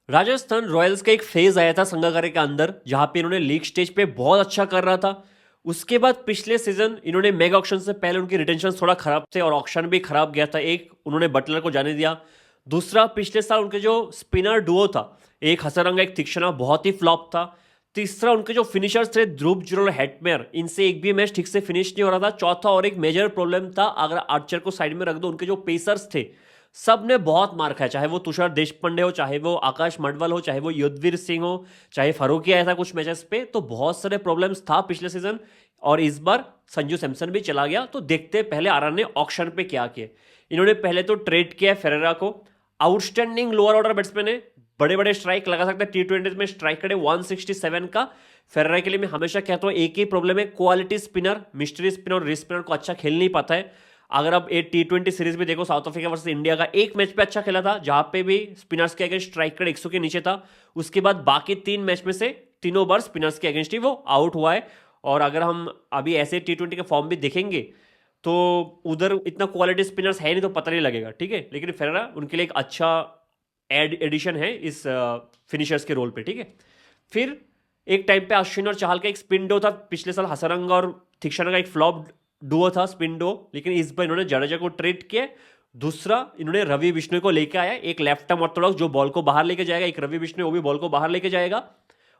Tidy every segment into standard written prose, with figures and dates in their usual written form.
Rajasthan Royals का एक phase आया था संगाकारे के अंदर जहां पे इन्होंने लीग स्टेज पे बहुत अच्छा कर रहा था। उसके बाद पिछले सीजन इन्होंने मेगा ऑक्शन से पहले उनकी रिटेंशन थोड़ा खराब थे और ऑक्शन भी खराब गया था। एक उन्होंने बटलर को जाने दिया। दूसरा पिछले साल उनके जो स्पिनर डुओ था, एक हसरंगा एक तीक्ष्णा, बहुत ही फ्लॉप था। तीसरा उनके जो फिनिशर्स थे ध्रुव जुरल हेटमेयर, इनसे एक भी मैच ठीक से फिनिश नहीं हो रहा था। चौथा और एक मेजर प्रॉब्लम था, अगर आर्चर को साइड में रख दो, उनके जो पेसर्स थे सब ने बहुत मार खाया, चाहे वो तुषार देशपांडे हो, चाहे वो आकाश मडवल हो, चाहे वो युद्धवीर सिंह हो, चाहे फारूकी आया था कुछ मैचेस पे। तो बहुत सारे प्रॉब्लम्स था पिछले सीजन और इस बार संजू सैमसन भी चला गया। तो देखते पहले आरआर ने ऑक्शन पे क्या किया। इन्होंने पहले तो ट्रेड किया फेरेरा को। आउटस्टैंडिंग लोअर ऑर्डर बैट्समैन है, बड़े बड़े स्ट्राइक लगा सकते हैं। T20 में स्ट्राइक करे 167 का। फेरेरा के लिए मैं हमेशा कहता हूँ एक ही प्रॉब्लम है, क्वालिटी स्पिनर, मिस्ट्री स्पिनर और रिस्ट स्पिनर को अच्छा खेल नहीं पाता है। अगर आप ये T20 सीरीज भी देखो, साउथ अफ्रीका वर्सेस इंडिया का एक मैच पे अच्छा खेला था जहां पे भी स्पिनर्स के अगेंस्ट स्ट्राइक रेट 100 के नीचे था। उसके बाद बाकी 3 मैच में से तीनों बार स्पिनर्स के अगेंस्ट ही वो आउट हुआ है। और अगर हम अभी ऐसे T20 के फॉर्म भी देखेंगे तो उधर इतना क्वालिटी स्पिनर्स है नहीं, तो पता नहीं लगेगा, ठीक है। लेकिन फेरेरा उनके लिए एक अच्छा एडिशन है इस फिनिशर्स के रोल पे, ठीक है। फिर एक टाइम पे अश्विन और चाहल का एक स्पिन डो था। पिछले साल हसरंगा और तीक्ष्णा का एक फ्लॉप डुओ था स्पिन डो, लेकिन इस बार इन्होंने जडेजा को ट्रेड किया। दूसरा इन्होंने रवि बिश्नोई को लेकर आया, एक लेफ्ट आर्म ऑर्थोडॉक्स जो बॉल को बाहर लेके जाएगा, एक रवि बिश्नोई वो भी बॉल को बाहर लेके जाएगा।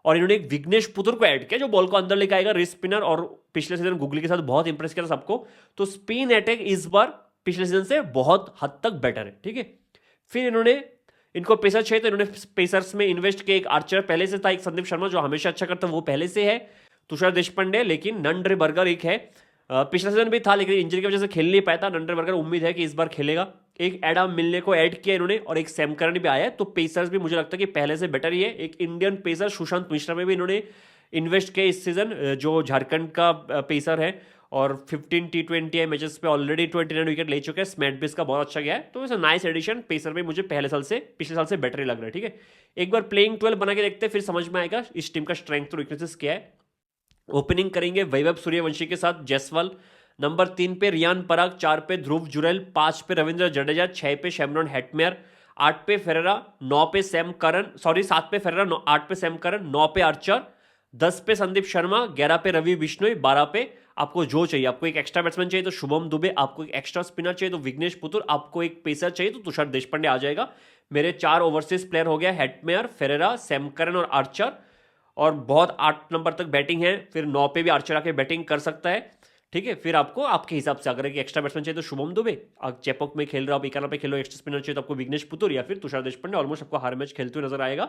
और इन्होंने एक विघ्नेश पुथुर को ऐड किया जो बॉल को अंदर लेके आएगा, रिस्ट स्पिनर, और पिछले सीजन गुगली के साथ बहुत इंप्रेस किया था सबको। तो स्पिन अटैक इस बार पिछले सीजन से बहुत हद तक बेटर है, ठीक है। फिर इन्होंने इनको पेसर चाहिए तो इन्होंने पेसर्स में इन्वेस्ट किया। एक आर्चर पहले से था, एक संदीप शर्मा जो हमेशा अच्छा करता है वो पहले से है, तुषार देशपांडे, लेकिन नंड्रे बर्गर एक है। पिछला सीजन भी था लेकिन इंजरी की वजह से खेल नहीं पाया था नंड्रे बर्गर। उम्मीद है कि इस बार खेलेगा। एक एडम मिलने को ऐड किया इन्होंने और एक सैम करन भी आया है। तो पेसर्स भी मुझे लगता है कि पहले से बेटर ही है। एक इंडियन पेसर सुशांत मिश्रा में भी इन्होंने इन्वेस्ट किया इस सीजन, जो झारखंड का पेसर है और 15 T20 मैचेस पे ऑलरेडी 29 विकेट ले चुके हैं। स्मैट भी इसका बहुत अच्छा गया है। तो इट्स नाइस एडिशन। पेसर में मुझे पिछले साल से बेटर ही लग रहा है, ठीक है। एक बार प्लेइंग 12 बना के देखते हैं, फिर समझ में आएगा इस टीम का स्ट्रेंथ और वीकनेसेस क्या है। ओपनिंग करेंगे वैभव सूर्यवंशी के साथ जायसवाल। नंबर 3 पे रियान पराग, 4 पे ध्रुव जुरैल, 5 पे रविंद्र जडेजा, 6 पे शेमरॉन हेटमेयर, 8 पे फेरेरा, 9 पे सैम करन, सॉरी 7 पे फेरेरा, 8 पे सैम करन, 9 पे आर्चर, 10 पे संदीप शर्मा, 11 पे रवि बिश्नोई, 12 पे आपको जो चाहिए, आपको एक एक्स्ट्रा बैट्समैन चाहिए तो शुभम दुबे, आपको एक एक्स्ट्रा स्पिनर चाहिए तो विघ्नेश पुथुर, आपको एक पेसर चाहिए तो तुषार देशपांडे आ जाएगा। मेरे 4 ओवरसीज प्लेयर हो गया, हेटमेयर, फेरेरा, सैम करन और आर्चर। और बहुत 8 नंबर तक बैटिंग है, फिर 9 पे भी आर्चर आके बैटिंग कर सकता है, ठीक है। फिर आपको आपके हिसाब से अगर एक एक्स्ट्रा बैट्समैन चाहिए तो शुभम दुबे, आप चेपॉक में खेल रहे हो, आप इकाना पे खेल रहे हो, एक्स्ट्रा स्पिनर चाहिए तो आपको विघ्नेश पुथुर या फिर तुषार देशपांडे। ऑलमोस्ट आपको हर मैच खेलते हुए नजर आएगा।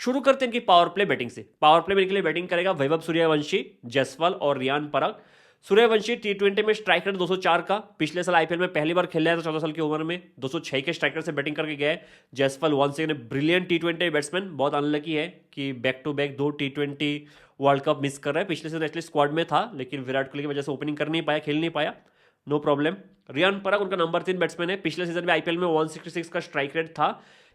शुरू करते हैं इनकी पावर प्ले बैटिंग से। पावर प्ले में इनके लिए बैटिंग करेगा वैभव सूर्यवंशी, जायसवाल और रियान पराग। सूर्यवंशी T20 में स्ट्राइक रेट 204 का, पिछले साल आईपीएल में पहली बार खेल रहा था 14 साल की उम्र में, 206 के स्ट्राइक रेट से बैटिंग करके गया है। Jaiswal once again brilliant T20 batsman, बहुत अनलकी है कि back to back 2 T20 world cup miss कर रहा है। पिछले सीजन एटलीस्ट स्क्वाड में था लेकिन विराट कोहली की वजह से ओपनिंग कर नहीं पाया, खेल नहीं पाया, नो प्रॉब्लम। रियान पराग उनका नंबर 3 बैट्समैन है। पिछले सीजन में आईपीएल में 166 का स्ट्राइक रेट था,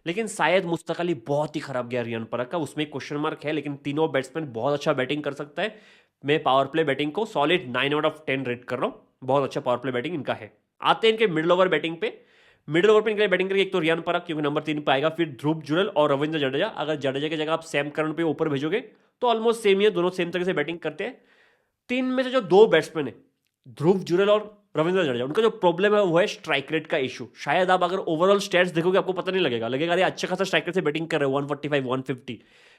लेकिन शायद मुस्तक अली बहुत ही खराब गया रियान पराग का, उसमें क्वेश्चन मार्क है। लेकिन तीनों बैट्समैन बहुत अच्छा बैटिंग कर सकता है। मैं पावर प्ले बैटिंग को सॉलिड 9/10 रेट कर रहा हूं, बहुत अच्छा पावर प्ले बैटिंग इनका है। आते हैं इनके मिडिल ओवर बैटिंग पे। मिडिल ओवर पे इनके लिए बैटिंग करेंगे एक तो रियान पराग क्योंकि नंबर 3 पे आएगा, फिर ध्रुव जुरैल और रविंद्र जडेजा। अगर जडेजा की जगह आप सैम करन पे ऊपर भेजोगे तो ऑलमोस्ट सेम ही है, दोनों सेम तरह से बैटिंग करते हैं। 3 में से जो 2 बैट्समैन है, ध्रुव जुरैल और रविंद्र जडेजा, उनका जो प्रॉब्लम है वो है स्ट्राइक रेट का इशू। शायद आप अगर ओवरऑल स्टैट्स देखोगे आपको पता नहीं लगेगा अरे अच्छा खासा स्ट्राइक रेट से बैटिंग कर रहे हो 145 150,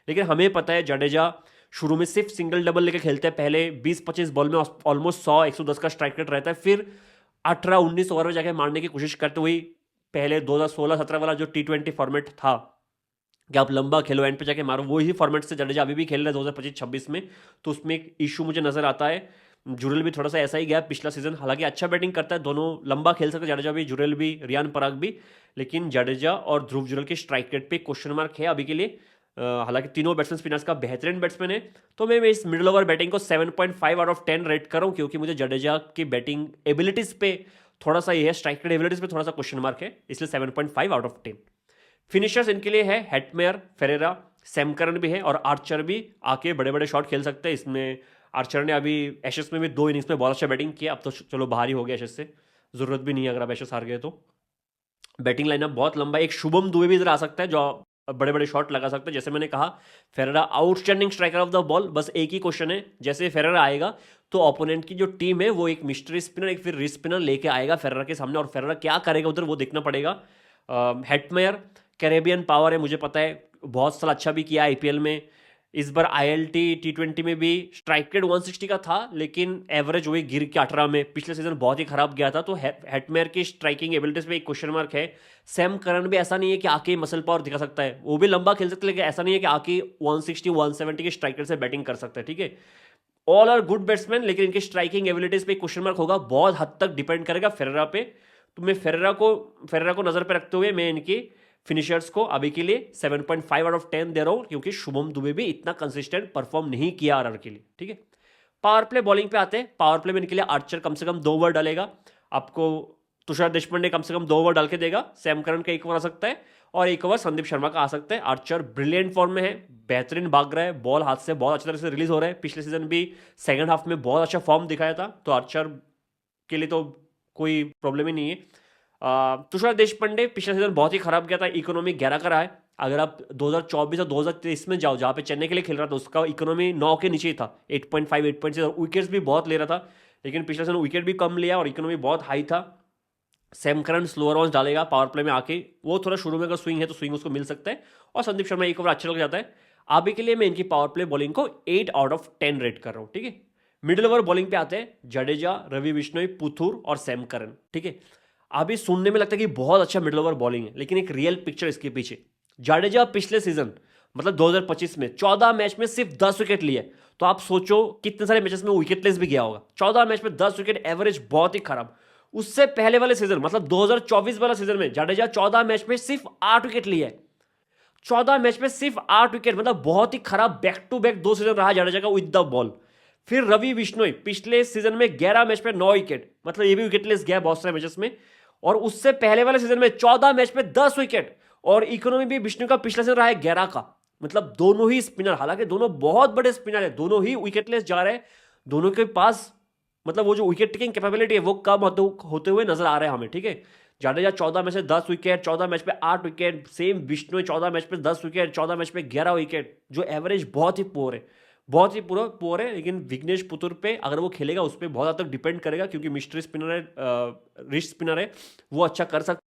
लेकिन हमें पता है जडेजा शुरू में सिर्फ सिंगल डबल लेके खेलते हैं। पहले 20-25 बॉल में ऑलमोस्ट 100-110 का स्ट्राइक रेट रहता है, फिर 18-19 ओवर में जाके मारने की कोशिश करते हुए पहले 2016-17 वाला जो T20 फॉर्मेट था कि आप लंबा खेलो एंड पे जाके मारो, वही फॉर्मेट से जडेजा अभी भी खेल रहे हैं 2025-26 में। तो उसमें एक इशू मुझे नजर आता है। जुरेल भी थोड़ा सा ऐसा ही गया पिछला सीजन, हालांकि अच्छा बैटिंग करता है, दोनों लंबा खेल सकते हैं, जडेजा भी, जुरेल भी, रियान पराग भी। लेकिन जडेजा और ध्रुव जुरेल के स्ट्राइक रेट पे क्वेश्चन मार्क है अभी के लिए। हालांकि तीनों बैट्समैन स्पिनर्स का बेहतरीन बैट्समैन है। तो मैं इस मिडिल ओवर बैटिंग को 7.5/10 रेट कर रहा हूँ क्योंकि मुझे जडेजा की बैटिंग एबिलिटीज पे थोड़ा सा ये है, स्ट्राइक रेट एबिलिटीज पे थोड़ा सा क्वेश्चन मार्क है, इसलिए 7.5/10। फिनिशर्स इनके लिए है हेटमेयर, फेरेरा, सैम करन भी है और आर्चर भी आके बड़े बड़े शॉट खेल सकते हैं। इसमें आर्चर ने अभी एशेस में भी 2 इनिंग्स में बहुत अच्छा बैटिंग किया, अब तो चलो बाहर ही हो गया एशेस से, जरूरत भी नहीं है अगर आप एशेस हार गए तो। बैटिंग लाइनअप बहुत लंबा है, एक शुभम दुबे भी इधर आ सकता है जो बड़े बड़े शॉट लगा सकता है। जैसे मैंने कहा, Ferreira outstanding striker of the ball. बस एक ही क्वेश्चन है, जैसे फेरेरा आएगा तो ओपोनेंट की जो टीम है वो एक मिस्ट्री स्पिनर, एक फिर रिस्ट स्पिनर लेके आएगा फेरेरा के सामने, और फेरेरा क्या करेगा उधर वो देखना पड़ेगा। हेटमेयर कैरेबियन पावर है, मुझे पता है, बहुत साल अच्छा भी किया आईपीएल में। इस बार ILT T20 में भी स्ट्राइक रेट 160 का था, लेकिन एवरेज वही गिर के 18 में। पिछले सीजन बहुत ही खराब गया था, तो हेटमेयर की स्ट्राइकिंग एबिलिटीज पे एक क्वेश्चन मार्क है। सैम करन भी ऐसा नहीं है कि आके मसल पावर दिखा सकता है, वो भी लंबा खेल सकता है, लेकिन ऐसा नहीं है कि आके 160 170 के स्ट्राइक रेट से बैटिंग कर सकता है, ठीक है। ऑल आर गुड बैट्समैन, लेकिन इनके स्ट्राइकिंग एबिलिटीज पे क्वेश्चन मार्क होगा, बहुत हद तक डिपेंड करेगा फेरेरा पे। तो मैं फेरेरा को नजर पे रखते हुए मैं इनकी फिनिशर्स को अभी के लिए 7.5 आउट ऑफ 10 दे रहा हूं, क्योंकि शुभम दुबे भी इतना कंसिस्टेंट परफॉर्म नहीं किया आरआर के लिए, ठीक है। पावर प्ले बॉलिंग पे आते हैं। पावर प्ले में इनके लिए आर्चर कम से कम 2 ओवर डालेगा, आपको तुषार देशपांडे कम से कम 2 ओवर डाल के देगा, सैम करन का 1 ओवर आ सकता है, और 1 ओवर संदीप शर्मा का आ सकता है। आर्चर ब्रिलियंट फॉर्म में है, बेहतरीन भाग रहा है, बॉल हाथ से बहुत अच्छी तरह से रिलीज हो रहा है। पिछले सीजन भी सेकंड हाफ में बहुत अच्छा फॉर्म दिखाया था, तो आर्चर के लिए तो कोई प्रॉब्लम ही नहीं है। तुषार देशपांडे पिछले सीजन बहुत ही खराब गया था, इकोनॉमी 11 का रहा है। अगर आप 2024 और 2023 में जाओ, जहाँ पे चेन्नई के लिए खेल रहा था, उसका इकोनॉमी 9 के नीचे ही था, 8.5 8.6, और विकेट्स भी बहुत ले रहा था, लेकिन पिछले सीजन विकेट भी कम लिया और इकोनॉमी बहुत हाई था। सैम करन स्लोअर ऑन्स डालेगा पावर प्ले में आके, वो थोड़ा शुरू में अगर स्विंग है तो स्विंग उसको मिल सकता है, और संदीप शर्मा 1 ओवर अच्छा लग जाता है। अभी के लिए मैं इनकी पावर प्ले बॉलिंग को 8 आउट ऑफ 10 रेट कर रहा हूँ, ठीक है। मिडिल ओवर बॉलिंग पे आते हैं, जडेजा, रवि बिश्नोई, पुथुर और सैम करन, ठीक है। अभी सुनने में लगता है कि बहुत अच्छा मिडिल ओवर बॉलिंग है, लेकिन एक रियल पिक्चर इसके पीछे। जाडेजा पिछले सीजन मतलब 2025 में 14 मैच में सिर्फ 10 विकेट लिए, तो आप सोचो कितने सारे मैचेस में विकेटलेस भी गया होगा। 14 मैच में 10 विकेट, एवरेज बहुत ही खराब। उससे पहले वाले सीजन मतलब 2024 वाला सीजन में जाडेजा 14 मैच में सिर्फ 8 विकेट लिए। 14 मैच में सिर्फ 8 विकेट, मतलब बहुत ही खराब बैक टू बैक 2 सीजन रहा जाडेजा का विद द बॉल। फिर रवि बिश्नोई पिछले सीजन में 11 मैच में 9 विकेट, मतलब ये भी विकेटलेस गया बहुत सारे मैचेस में। और उससे पहले वाले सीजन में 14 मैच में 10 विकेट, और इकोनॉमी भी बिश्नोई का पिछला सीजन रहा है 11 का। मतलब दोनों ही स्पिनर, हालांकि दोनों बहुत बड़े स्पिनर है, दोनों ही विकेटलेस जा रहे हैं। दोनों के पास मतलब वो जो विकेट टेकिंग कैपेबिलिटी है वो कम होते हुए नजर आ रहे हैं हमें, ठीक है। जाडेजा 14 मैच में 10 विकेट, 14 मैच में 8 विकेट, सेम बिश्नोई 14 मैच में 10 विकेट, 14 मैच में 11 विकेट, जो एवरेज बहुत ही पुअर है, बहुत ही पुअर है। लेकिन विघ्नेश पुथुर पे अगर वो खेलेगा उस पर बहुत हद तक डिपेंड करेगा, क्योंकि मिस्ट्री स्पिनर है, रिस्ट स्पिनर है, वो अच्छा कर सकता।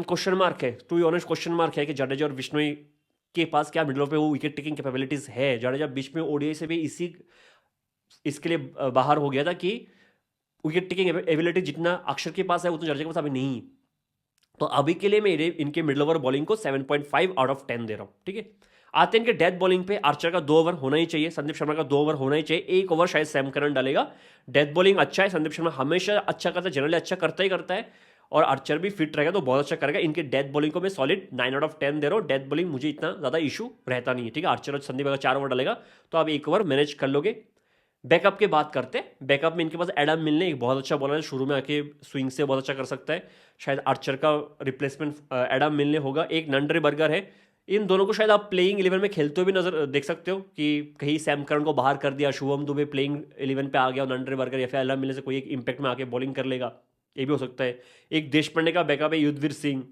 क्वेश्चन मार्क है, to be honest question mark है कि जाडेजा और बिश्नोई के पास क्या मिडल पे वो विकेट टेकिंग कैपेबिलिटीज है। जाडेजा बीच में ओडीआई से भी इसके लिए बाहर हो गया था कि विकेट टेकिंग एबिलिटी जितना अक्षर के पास है उतना जाडेजा के पास अभी नहीं। तो अभी के लिए मैं इनके मिडल ओवर बॉलिंग को 7.5 आउट ऑफ 10 दे रहा हूं, ठीक है। आते हैं इनके डेथ बॉलिंग पे। आर्चर का 2 ओवर होना ही चाहिए, संदीप शर्मा का 2 ओवर होना ही चाहिए, 1 ओवर शायद सैम करन डालेगा। डेथ बॉलिंग अच्छा है, संदीप शर्मा हमेशा अच्छा करता है, जनरली अच्छा करता ही करता है, और आर्चर भी फिट रहेगा तो बहुत अच्छा करेगा। इनके डेथ बॉलिंग को मैं सॉलिड 9 आउट ऑफ 10 दे रहा हूँ। डेथ बॉलिंग मुझे इतना ज्यादा इशू रहता नहीं है, ठीक है। आर्चर और संदीप अगर 4 ओवर डालेगा तो आप 1 ओवर मैनेज कर लोगे। बैकअप की बात करते हैं। बैकअप में इनके पास एडम मिलने एक बहुत अच्छा बॉलर है, शुरू में आके स्विंग से बहुत अच्छा कर सकता है, शायद आर्चर का रिप्लेसमेंट एडम मिलने होगा। एक नंडरे बर्गर है, इन दोनों को शायद आप प्लेइंग 11 में खेलते हुए भी नजर देख सकते हो, कि कहीं सैम करन को बाहर कर दिया, शुभम दुबे प्लेइंग 11 पे आ गया, और नंडरे बर्गर या फिर एडम मिलने से कोई एक इंपैक्ट में आके बॉलिंग कर लेगा, ये भी हो सकता है। एक देशपांडे का बैकअप है युद्धवीर सिंह,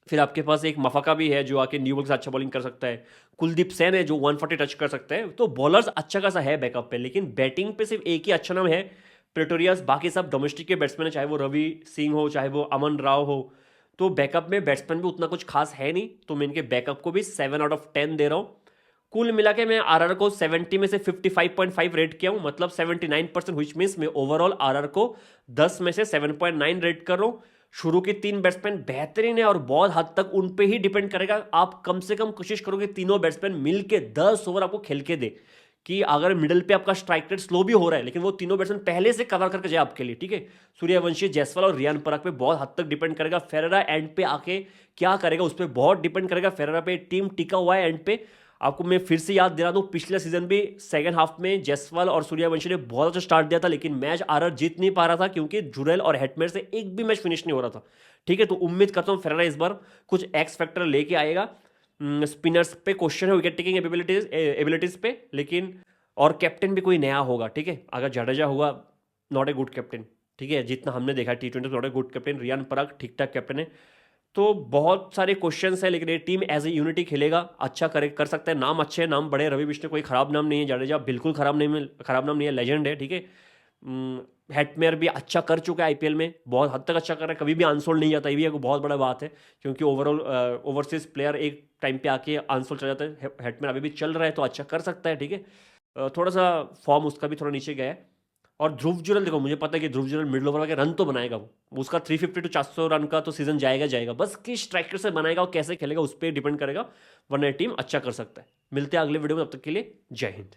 फिर आपके पास एक मफाका भी है जो आके न्यू बॉल से अच्छा बॉलिंग कर सकता है, कुलदीप सेन है जो 140 टच कर सकता है। तो बॉलर्स अच्छा खासा है बैकअप पे, लेकिन बैटिंग पे सिर्फ एक ही अच्छा नाम है, प्रेटोरियस। बाकी सब डोमेस्टिक के बैट्समैन है, चाहे वो रवि सिंह हो, चाहे वो अमन राव हो। तो बैकअप में बैट्समैन भी उतना कुछ खास है नहीं, तो मैं इनके बैकअप को भी 7 आउट ऑफ 10 दे रहा हूँ। कुल मिला के मैं आरआर को 70 में से 55.5 रेट किया हूँ, मतलब 79%, व्हिच मींस मैं ओवरऑल आरआर को 10 में से 7.9 रेट कर रहा हूँ। शुरू के 3 बैट्समैन बेहतरीन है, और बहुत हद तक उन पे ही डिपेंड करेगा। आप कम से कम कोशिश करोगे तीनों बैट्समैन मिलके 10 ओवर आपको खेल के दे, कि अगर मिडिल पे आपका स्ट्राइक रेट स्लो भी हो रहा है, लेकिन वो तीनों बैट्समैन पहले से कवर करके जाए आपके लिए, ठीक है। सूर्यवंशी, जायसवाल और रियान पराग पे बहुत हद तक डिपेंड करेगा। फेरेरा एंड पे आके क्या करेगा उस पर बहुत डिपेंड करेगा। फेरेरा पे टीम टिका हुआ है एंड पे। आपको मैं फिर से याद दिला दूं, पिछले सीजन भी सेकंड हाफ में जायसवाल और सूर्यवंशी ने बहुत अच्छा स्टार्ट दिया था, लेकिन मैच आरआर जीत नहीं पा रहा था, क्योंकि जुरेल और हेटमेयर से एक भी मैच फिनिश नहीं हो रहा था, ठीक है। तो उम्मीद करता हूं फेरेरा इस बार कुछ एक्स फैक्टर लेके आएगा। स्पिनर्स पे क्वेश्चन है, विकेट टेकिंग एबिलिटीज पे, लेकिन और कैप्टन भी कोई नया होगा, ठीक है। अगर जडेजा हुआ, नॉट ए गुड कैप्टन, ठीक है, जितना हमने देखा T20 not a good captain. Riyan Parag ठीक ठाक कैप्टन है। तो बहुत सारे क्वेश्चंस है, लेकिन ये टीम एज ए यूनिटी खेलेगा, अच्छा कर सकता है। नाम अच्छे हैं, नाम बड़े। रवि बिश्नोई कोई खराब नाम नहीं है, जडेजा बिल्कुल खराब नाम नहीं है, लेजेंड है, ठीक है। हेटमेयर भी अच्छा कर चुका है आईपीएल में, बहुत हद तक अच्छा कर रहा है, कभी भी अनसोल्ड नहीं जाता, ये भी एक बहुत बड़ा बात है, क्योंकि ओवरऑल ओवरसीज प्लेयर एक टाइम पे आके अनसोल्ड चला जाता है। हेटमेयर अभी भी चल रहा है तो अच्छा कर सकता है, ठीक है। थोड़ा सा फॉर्म उसका भी थोड़ा नीचे गया है। और ध्रुव जुरल, देखो मुझे पता है कि ध्रुव जुरल मिडिल ओवर के रन तो बनाएगा, वो उसका 350 to 400 रन का तो सीजन जाएगा, बस किस स्ट्राइकर से बनाएगा और कैसे खेलेगा उस पर डिपेंड करेगा, वरना टीम अच्छा कर सकता है। मिलते हैं अगले वीडियो में, तब तक के लिए जय हिंद।